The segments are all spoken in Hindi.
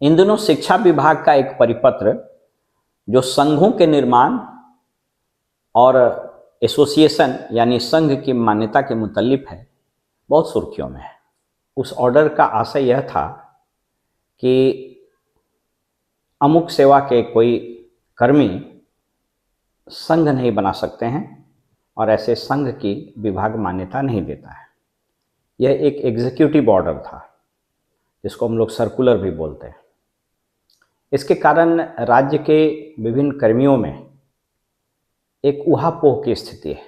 इन दिनों शिक्षा विभाग का एक परिपत्र जो संघों के निर्माण और एसोसिएशन यानी संघ की मान्यता के मुतल्लिक है, बहुत सुर्खियों में है। उस ऑर्डर का आशय यह था कि अमुक सेवा के कोई कर्मी संघ नहीं बना सकते हैं और ऐसे संघ की विभाग मान्यता नहीं देता है। यह एक एग्जीक्यूटिव ऑर्डर था जिसको हम लोग सर्कुलर भी बोलते हैं। इसके कारण राज्य के विभिन्न कर्मियों में एक ऊहापोह की स्थिति है।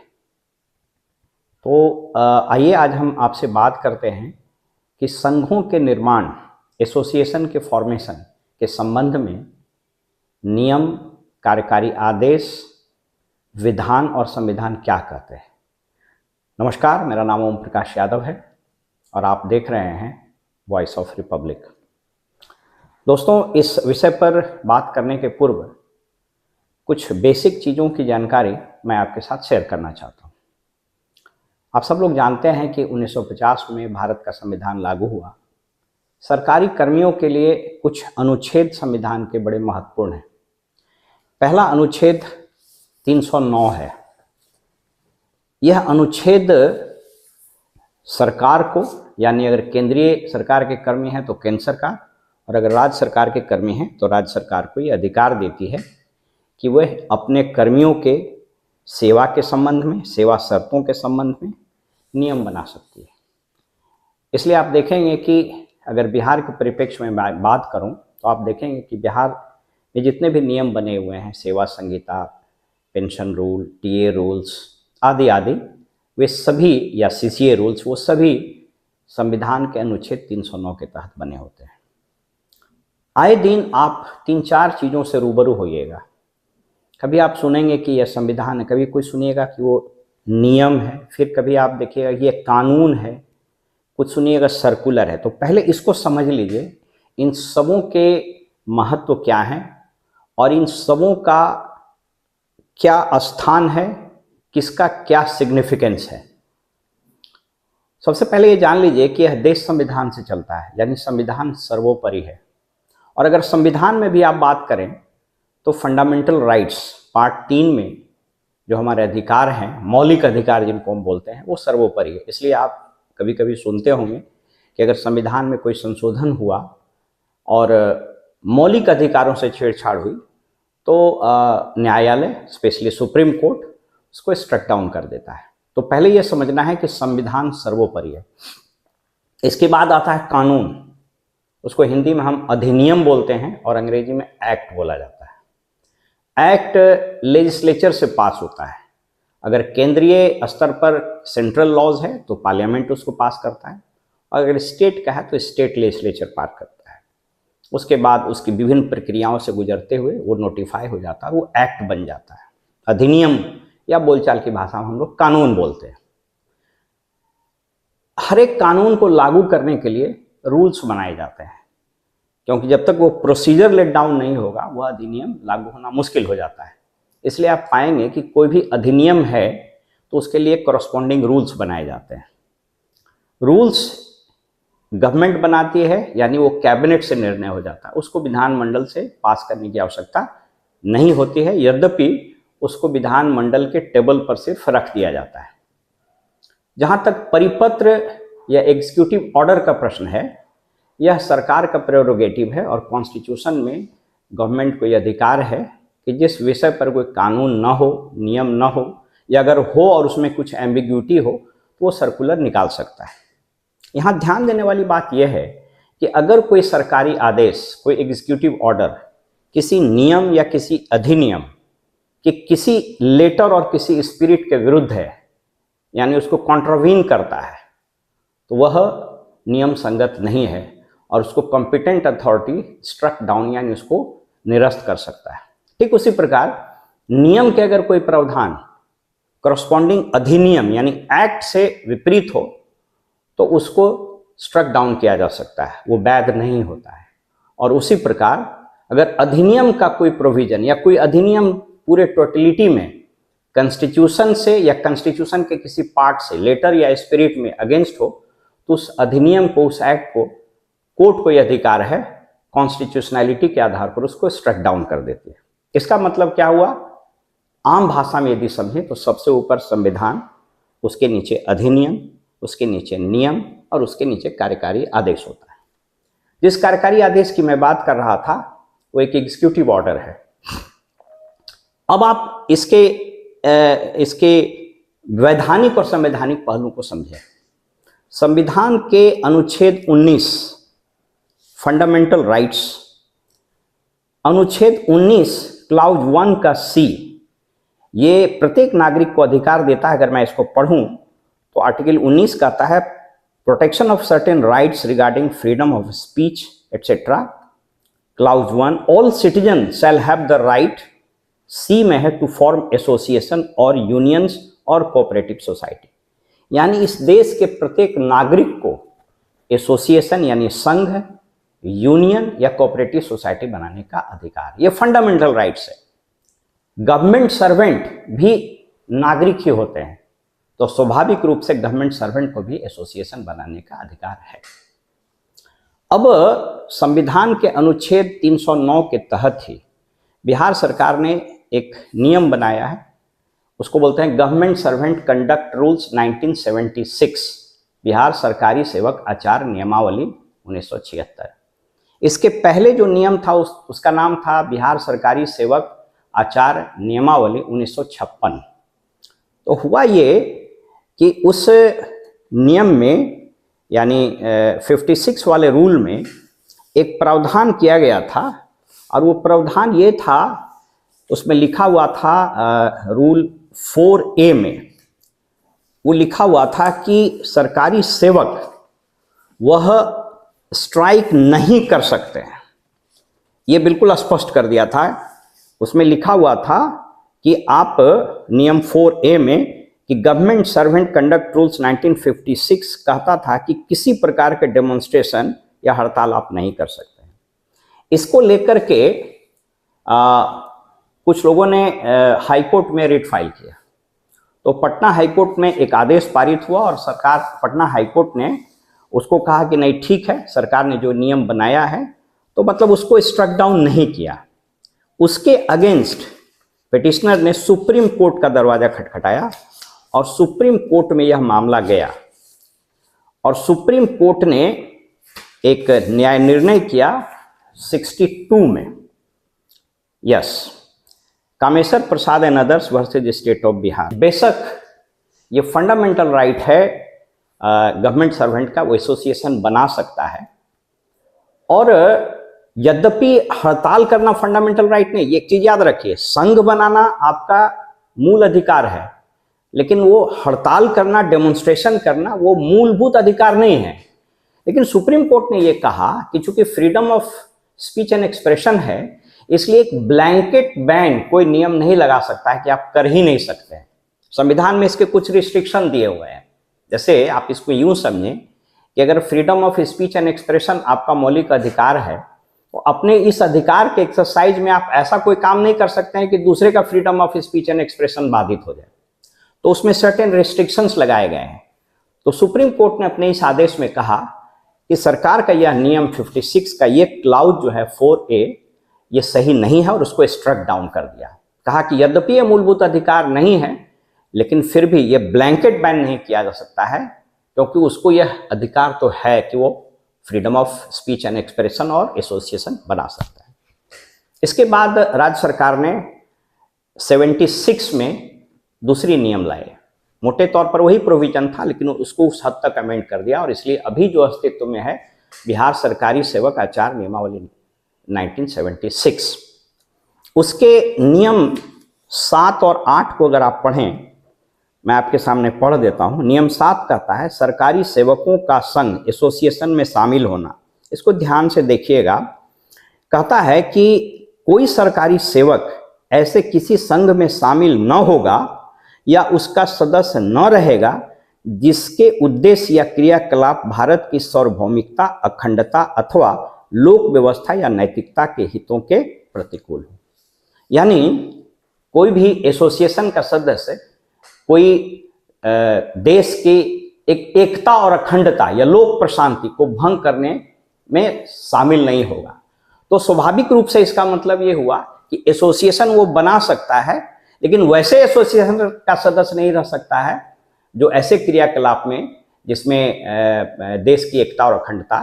तो आइए आज हम आपसे बात करते हैं कि संघों के निर्माण, एसोसिएशन के फॉर्मेशन के संबंध में नियम, कार्यकारी आदेश, विधान और संविधान क्या कहते हैं। नमस्कार, मेरा नाम ओम प्रकाश यादव है और आप देख रहे हैं वॉइस ऑफ रिपब्लिक। दोस्तों, इस विषय पर बात करने के पूर्व कुछ बेसिक चीज़ों की जानकारी मैं आपके साथ शेयर करना चाहता हूँ। आप सब लोग जानते हैं कि 1950 में भारत का संविधान लागू हुआ। सरकारी कर्मियों के लिए कुछ अनुच्छेद संविधान के बड़े महत्वपूर्ण हैं। पहला अनुच्छेद 309 है। यह अनुच्छेद सरकार को, यानी अगर केंद्रीय सरकार के कर्मी हैं तो केंद्र सरकार, और अगर राज्य सरकार के कर्मी हैं तो राज्य सरकार को यह अधिकार देती है कि वह अपने कर्मियों के सेवा के संबंध में, सेवा शर्तों के संबंध में नियम बना सकती है। इसलिए आप देखेंगे कि अगर बिहार के परिप्रेक्ष्य में बात करूं तो आप देखेंगे कि बिहार में जितने भी नियम बने हुए हैं, सेवा संहिता, पेंशन रूल, टीए रूल्स आदि आदि, वे सभी, या सीसीए रूल्स, वो सभी संविधान के अनुच्छेद 309 के तहत बने होते हैं। आए दिन आप 3-4 चीज़ों से रूबरू होइएगा। कभी आप सुनेंगे कि यह संविधान है, कभी कोई सुनिएगा कि वो नियम है, फिर कभी आप देखिएगा कि यह कानून है, कुछ सुनिएगा सर्कुलर है। तो पहले इसको समझ लीजिए, इन सबों के महत्व क्या हैं और इन सबों का क्या स्थान है, किसका क्या सिग्निफिकेंस है। सबसे पहले ये जान लीजिए कि यह देश संविधान से चलता है, यानी संविधान सर्वोपरि है। और अगर संविधान में भी आप बात करें तो फंडामेंटल राइट्स पार्ट 3 में जो हमारे अधिकार हैं, मौलिक अधिकार जिनको हम बोलते हैं, वो सर्वोपरि है। इसलिए आप कभी कभी सुनते होंगे कि अगर संविधान में कोई संशोधन हुआ और मौलिक अधिकारों से छेड़छाड़ हुई तो न्यायालय, स्पेशली सुप्रीम कोर्ट, उसको स्ट्रक डाउन कर देता है। तो पहले यह समझना है कि संविधान सर्वोपरि है। इसके बाद आता है कानून। उसको हिंदी में हम अधिनियम बोलते हैं और अंग्रेजी में एक्ट बोला जाता है। एक्ट लेजिस्लेचर से पास होता है। अगर केंद्रीय स्तर पर सेंट्रल लॉज है तो पार्लियामेंट उसको पास करता है, और अगर स्टेट का है तो स्टेट लेजिस्लेचर पास करता है। उसके बाद उसकी विभिन्न प्रक्रियाओं से गुजरते हुए वो नोटिफाई हो जाता है, वो एक्ट बन जाता है। अधिनियम या बोलचाल की भाषा में हम लोग कानून बोलते हैं। हर एक कानून को लागू करने के लिए रूल्स बनाए जाते हैं, क्योंकि जब तक वो प्रोसीजर लेट डाउन नहीं होगा वह अधिनियम लागू होना मुश्किल हो जाता है। इसलिए आप पाएंगे कि कोई भी अधिनियम है तो उसके लिए कॉरस्पॉन्डिंग रूल्स बनाए जाते हैं। रूल्स गवर्नमेंट बनाती है, यानी वो कैबिनेट से निर्णय हो जाता है, उसको विधानमंडल से पास करने की आवश्यकता नहीं होती है, यद्यपि उसको विधानमंडल के टेबल पर सिर्फ रख दिया जाता है। जहां तक परिपत्र या एग्जीक्यूटिव ऑर्डर का प्रश्न है, यह सरकार का प्रेरोगेटिव है और कॉन्स्टिट्यूशन में गवर्नमेंट को यह अधिकार है कि जिस विषय पर कोई कानून न हो, नियम न हो, या अगर हो और उसमें कुछ एम्बिग्यूटी हो तो वो सर्कुलर निकाल सकता है। यहाँ ध्यान देने वाली बात यह है कि अगर कोई सरकारी आदेश, कोई एग्जीक्यूटिव ऑर्डर किसी नियम या किसी अधिनियम कि किसी लेटर और किसी स्पिरिट के विरुद्ध है, यानी उसको कॉन्ट्रावीन करता है, तो वह नियम संगत नहीं है और उसको कॉम्पिटेंट अथॉरिटी स्ट्रक डाउन, यानी उसको निरस्त कर सकता है। ठीक उसी प्रकार नियम के अगर कोई प्रावधान कॉरस्पॉन्डिंग अधिनियम यानी एक्ट से विपरीत हो तो उसको स्ट्रक डाउन किया जा सकता है, वो वैध नहीं होता है। और उसी प्रकार अगर अधिनियम का कोई प्रोविजन या कोई अधिनियम पूरे टोटलिटी में कॉन्स्टिट्यूशन से या कॉन्स्टिट्यूशन के किसी पार्ट से, लेटर या स्पिरिट में अगेंस्ट हो, तो उस अधिनियम को, उस एक्ट को, कोर्ट को यह अधिकार है कॉन्स्टिट्यूशनैलिटी के आधार पर उसको स्ट्रक डाउन कर देती है। इसका मतलब क्या हुआ? आम भाषा में यदि समझें तो सबसे ऊपर संविधान, उसके नीचे अधिनियम, उसके नीचे नियम और उसके नीचे कार्यकारी आदेश होता है। जिस कार्यकारी आदेश की मैं बात कर रहा था वो एक एग्जीक्यूटिव ऑर्डर है। अब आप इसके वैधानिक और संवैधानिक पहलू को समझें। संविधान के अनुच्छेद 19 फंडामेंटल राइट्स, अनुच्छेद 19 क्लाउज 1 का सी, ये प्रत्येक नागरिक को अधिकार देता है। अगर मैं इसको पढ़ूं तो आर्टिकल 19 कहता है protection of certain rights regarding freedom of speech etcetera. Clause 1, all citizen shall have the right, C में है, टू फॉर्म एसोसिएशन और यूनियंस और कोऑपरेटिव सोसाइटी। यानी इस देश के प्रत्येक नागरिक को एसोसिएशन यानी संघ, यूनियन या कोऑपरेटिव सोसाइटी बनाने का अधिकार, ये फंडामेंटल राइट्स है। गवर्नमेंट सर्वेंट भी नागरिक ही होते हैं, तो स्वाभाविक रूप से गवर्नमेंट सर्वेंट को भी एसोसिएशन बनाने का अधिकार है। अब संविधान के अनुच्छेद 309 के तहत ही बिहार सरकार ने एक नियम बनाया है, उसको बोलते हैं government servant conduct rules 1976, Bihar सरकारी सेवक आचार नियमावली 1976। इसके पहले जो नियम था उसका नाम था बिहार सरकारी सेवक आचार नियमावली 1956। तो हुआ ये कि उस नियम में यानी 56 वाले रूल में एक प्रावधान किया गया था, और वो प्रावधान ये था, उसमें लिखा हुआ था रूल 4A में वो लिखा हुआ था कि सरकारी सेवक वह स्ट्राइक नहीं कर सकते हैं। ये बिल्कुल स्पष्ट कर दिया था। उसमें लिखा हुआ था कि आप, नियम 4A में, कि गवर्नमेंट सर्वेंट कंडक्ट रूल्स 1956 कहता था कि किसी प्रकार के डेमोन्स्ट्रेशन या हड़ताल आप नहीं कर सकते हैं। इसको लेकर के कुछ लोगों ने हाई कोर्ट में रिट फाइल किया, तो पटना हाई कोर्ट में एक आदेश पारित हुआ और पटना हाई कोर्ट ने उसको कहा कि नहीं, ठीक है, सरकार ने जो नियम बनाया है तो मतलब उसको स्ट्रक डाउन नहीं किया। उसके अगेंस्ट पिटिशनर ने सुप्रीम कोर्ट का दरवाजा खटखटाया और सुप्रीम कोर्ट में यह मामला गया, और सुप्रीम कोर्ट ने एक न्याय निर्णय किया 62 में, yes, Kameshwar Prasad and others versus state of Bihar. बेशक ये फंडामेंटल राइट है गवर्नमेंट सर्वेंट का, वो एसोसिएशन बना सकता है, और यद्यपि हड़ताल करना फंडामेंटल राइट नहीं। ये एक चीज याद रखिए, संघ बनाना आपका मूल अधिकार है, लेकिन वो हड़ताल करना, डेमोन्स्ट्रेशन करना, वो मूलभूत अधिकार नहीं है। लेकिन सुप्रीम कोर्ट ने ये कहा कि चूंकि freedom of speech and expression है, इसलिए एक ब्लैंकेट बैन कोई नियम नहीं लगा सकता है कि आप कर ही नहीं सकते हैं। संविधान में इसके कुछ रिस्ट्रिक्शन दिए हुए हैं। जैसे आप इसको यूं समझें कि अगर freedom of speech and expression आपका मौलिक अधिकार है, तो अपने इस अधिकार के एक्सरसाइज में आप ऐसा कोई काम नहीं कर सकते हैं कि दूसरे का freedom of speech and expression बाधित हो जाए। तो उसमें सर्टेन रिस्ट्रिक्शंस लगाए गए हैं। तो सुप्रीम कोर्ट ने अपने इस आदेश में कहा कि सरकार का यह नियम 56 का ये क्लाउज जो है 4A, ये सही नहीं है, और उसको स्ट्रक डाउन कर दिया। कहा कि यद्यपि यह मूलभूत अधिकार नहीं है, लेकिन फिर भी ये ब्लैंकेट बैन नहीं किया जा सकता है, क्योंकि उसको यह अधिकार तो है कि वो freedom of speech and expression और एसोसिएशन बना सकता है। इसके बाद राज्य सरकार ने 76 में दूसरी नियम लाए। मोटे तौर पर वही प्रोविजन था, लेकिन उसको उस हद तक अमेंड कर दिया, और इसलिए अभी जो अस्तित्व में है बिहार सरकारी सेवक आचार नियमावली 1976। उसके नियम 7 और 8 को अगर आप पढ़ें, मैं आपके सामने पढ़ देता हूं। नियम 7 कहता है सरकारी सेवकों का संघ एसोसिएशन में शामिल होना। इसको ध्यान से देखिएगा। कहता है कि कोई सरकारी सेवक ऐसे किसी संघ में शामिल न होगा या उसका सदस्य न रहेगा जिसके उद्देश्य या क्रियाकलाप भारत की सार्वभौमिकता, अखंडता अथवा लोक व्यवस्था या नैतिकता के हितों के प्रतिकूल हो। यानी कोई भी एसोसिएशन का सदस्य कोई देश की एकता और अखंडता या लोक प्रशांति को भंग करने में शामिल नहीं होगा। तो स्वाभाविक रूप से इसका मतलब ये हुआ कि एसोसिएशन वो बना सकता है, लेकिन वैसे एसोसिएशन का सदस्य नहीं रह सकता है जो ऐसे क्रियाकलाप में जिसमें देश की एकता और अखंडता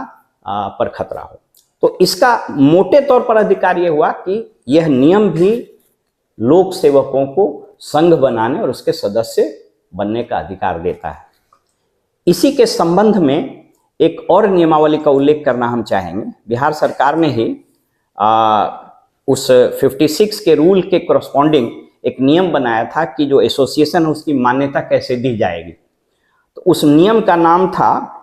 पर खतरा हो। तो इसका मोटे तौर पर अधिकार यह हुआ कि यह नियम भी लोक सेवकों को संघ बनाने और उसके सदस्य बनने का अधिकार देता है। इसी के संबंध में एक और नियमावली का उल्लेख करना हम चाहेंगे। बिहार सरकार ने ही उस 56 के रूल के करस्पॉन्डिंग एक नियम बनाया था कि जो एसोसिएशन है उसकी मान्यता कैसे दी जाएगी। तो उस नियम का नाम था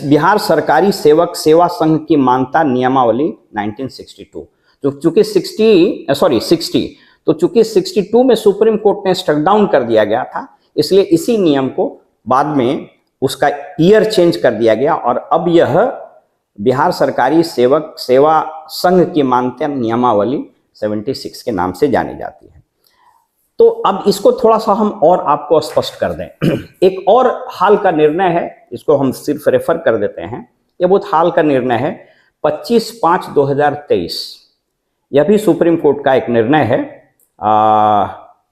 बिहार सरकारी सेवक सेवा संघ की मान्यता नियमावली 1962। तो चूंकि 60 तो चूंकि 62 में सुप्रीम कोर्ट ने स्ट्रक डाउन कर दिया गया था, इसलिए इसी नियम को बाद में उसका ईयर चेंज कर दिया गया और अब यह बिहार सरकारी सेवक सेवा संघ की मान्यता नियमावली 76 के नाम से जानी जाती है। तो अब इसको थोड़ा सा हम और आपको स्पष्ट कर दें। एक और हाल का निर्णय है, इसको हम सिर्फ रेफर कर देते हैं। यह बहुत हाल का निर्णय है, 25/5/2023। यह भी सुप्रीम कोर्ट का एक निर्णय है,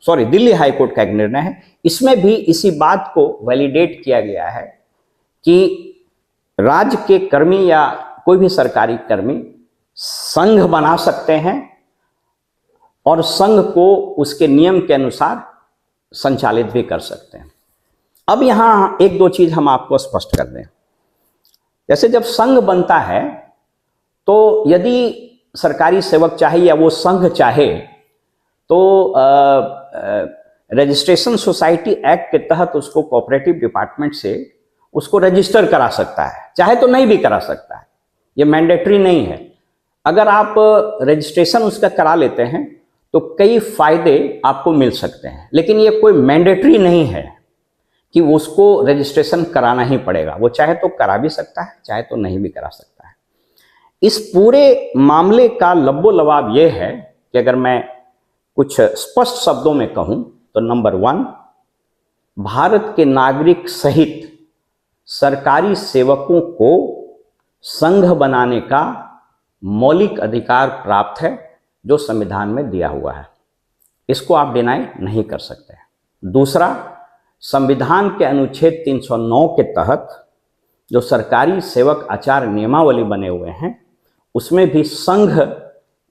दिल्ली हाई कोर्ट का एक निर्णय है। इसमें भी इसी बात को वैलिडेट किया गया है कि राज्य के कर्मी या कोई भी सरकारी कर्मी संघ बना सकते हैं और संघ को उसके नियम के अनुसार संचालित भी कर सकते हैं। अब यहां एक दो चीज हम आपको स्पष्ट कर दें। जैसे जब संघ बनता है तो यदि सरकारी सेवक चाहे या वो संघ चाहे तो रजिस्ट्रेशन सोसाइटी एक्ट के तहत उसको कोऑपरेटिव डिपार्टमेंट से उसको रजिस्टर करा सकता है, चाहे तो नहीं भी करा सकता है, ये मैंडेटरी नहीं है। अगर आप रजिस्ट्रेशन उसका करा लेते हैं तो कई फायदे आपको मिल सकते हैं, लेकिन ये कोई मैंडेटरी नहीं है कि उसको रजिस्ट्रेशन कराना ही पड़ेगा। वो चाहे तो करा भी सकता है, चाहे तो नहीं भी करा सकता है। इस पूरे मामले का लब्बो लबाब ये है कि अगर मैं कुछ स्पष्ट शब्दों में कहूं तो नंबर 1, भारत के नागरिक सहित सरकारी सेवकों को संघ बनाने का मौलिक अधिकार प्राप्त है जो संविधान में दिया हुआ है, इसको आप डिनाई नहीं कर सकते। दूसरा, संविधान के अनुच्छेद 309 के तहत जो सरकारी सेवक आचार नियमावली बने हुए हैं उसमें भी संघ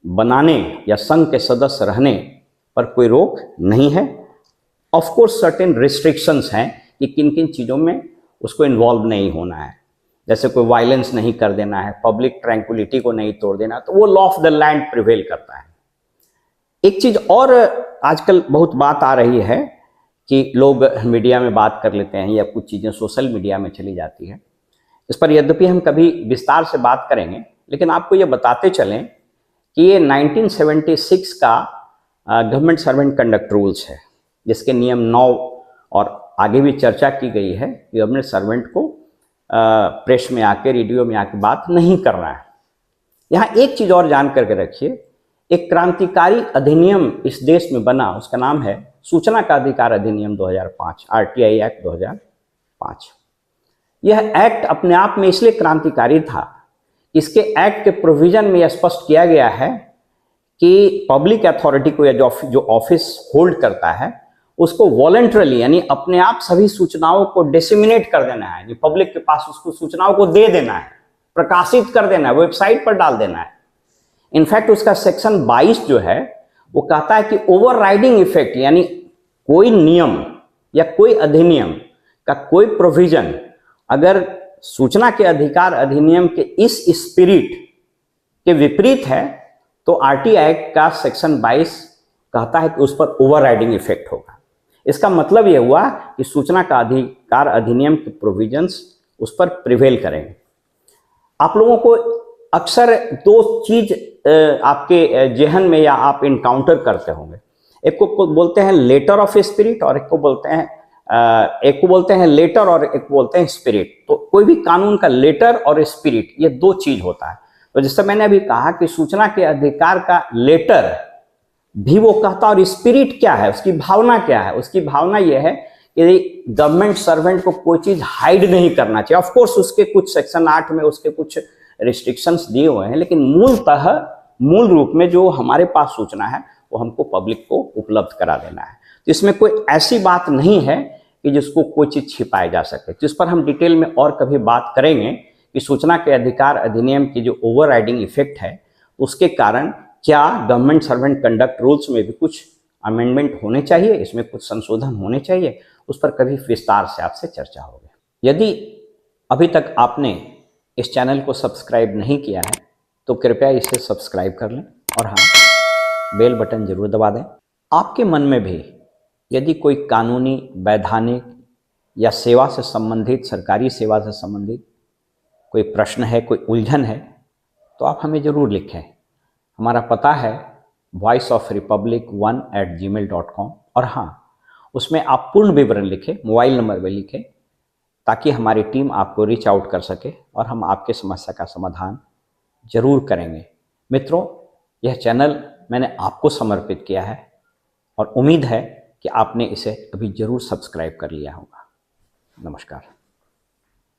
बनाने या संघ के सदस्य रहने पर कोई रोक नहीं है। ऑफ कोर्स सर्टेन रिस्ट्रिक्शंस हैं कि किन किन चीज़ों में उसको इन्वॉल्व नहीं होना है, जैसे कोई वायलेंस नहीं कर देना है, पब्लिक ट्रैंक्विलिटी को नहीं तोड़ देना, तो वो law of the land prevail करता है। एक चीज़ और आजकल बहुत बात आ रही है कि लोग मीडिया में बात कर लेते हैं या कुछ चीज़ें सोशल मीडिया में चली जाती है। इस पर यद्यपि हम कभी विस्तार से बात करेंगे, लेकिन आपको ये बताते चलें कि ये 1976 का गवर्नमेंट सर्वेंट कंडक्ट रूल्स है, जिसके नियम 9 और आगे भी चर्चा की गई है कि गवर्नमेंट सर्वेंट को प्रेस में आके, रेडियो में आके बात नहीं करना है। यहाँ एक चीज़ और जान करके रखिए, एक क्रांतिकारी अधिनियम इस देश में बना, उसका नाम है सूचना का अधिकार अधिनियम 2005, RTI एक्ट 2005। यह एक्ट अपने आप में इसलिए क्रांतिकारी था, इसके एक्ट के प्रोविजन में यह स्पष्ट किया गया है कि पब्लिक अथॉरिटी को या जो ऑफिस होल्ड करता है उसको वॉलंटरली यानी अपने आप सभी सूचनाओं को डिसेमिनेट कर देना है, कि पब्लिक के पास उसको सूचनाओं को दे देना है, प्रकाशित कर देना है, वेबसाइट पर डाल देना है। इनफैक्ट उसका सेक्शन 22 जो है वो कहता है कि ओवरराइडिंग इफेक्ट यानी कोई नियम या कोई अधिनियम का कोई प्रोविजन अगर सूचना के अधिकार अधिनियम के इस स्पिरिट के विपरीत है तो RTI एक्ट का सेक्शन 22 कहता है कि उस पर ओवरराइडिंग इफेक्ट होगा। इसका मतलब यह हुआ कि सूचना का अधिकार अधिनियम के प्रोविजंस उस पर प्रिवेल करेंगे। आप लोगों को अक्सर दो चीज आपके जेहन में या आप इनकाउंटर करते होंगे, एक को बोलते हैं लेटर ऑफ स्पिरिट और एक को बोलते हैं लेटर और एक को बोलते हैं स्पिरिट। तो कोई भी कानून का लेटर और स्पिरिट ये दो चीज होता है। तो जैसे मैंने अभी कहा कि सूचना के अधिकार का लेटर भी वो कहता, और स्पिरिट क्या है, उसकी भावना क्या है, उसकी भावना यह है कि गवर्नमेंट सर्वेंट को कोई चीज हाइड नहीं करना चाहिए। ऑफ कोर्स उसके कुछ सेक्शन 8 में उसके कुछ रिस्ट्रिक्शंस दिए हुए हैं, लेकिन मूल रूप में जो हमारे पास सूचना है वो हमको पब्लिक को उपलब्ध करा देना है। तो इसमें कोई ऐसी बात नहीं है कि जिसको कोई चीज़ छिपाई जा सके। तो इस पर हम डिटेल में और कभी बात करेंगे कि सूचना के अधिकार अधिनियम की जो ओवरराइडिंग इफेक्ट है उसके कारण क्या गवर्नमेंट सर्वेंट कंडक्ट रूल्स में भी कुछ अमेंडमेंट होने चाहिए, इसमें कुछ संशोधन होने चाहिए, उस पर कभी विस्तार से आपसे चर्चा होगी। यदि अभी तक आपने इस चैनल को सब्सक्राइब नहीं किया है तो कृपया इसे सब्सक्राइब कर लें और हाँ, बेल बटन जरूर दबा दें। आपके मन में भी यदि कोई कानूनी, वैधानिक या सेवा से संबंधित, सरकारी सेवा से संबंधित कोई प्रश्न है, कोई उलझन है, तो आप हमें ज़रूर लिखें। हमारा पता है voiceofrepublic1@gmail.com और हाँ, उसमें आप पूर्ण विवरण लिखें, मोबाइल नंबर भी लिखें, ताकि हमारी टीम आपको रीच आउट कर सके और हम आपके समस्या का समाधान जरूर करेंगे। मित्रों, यह चैनल मैंने आपको समर्पित किया है और उम्मीद है कि आपने इसे अभी जरूर सब्सक्राइब कर लिया होगा। नमस्कार।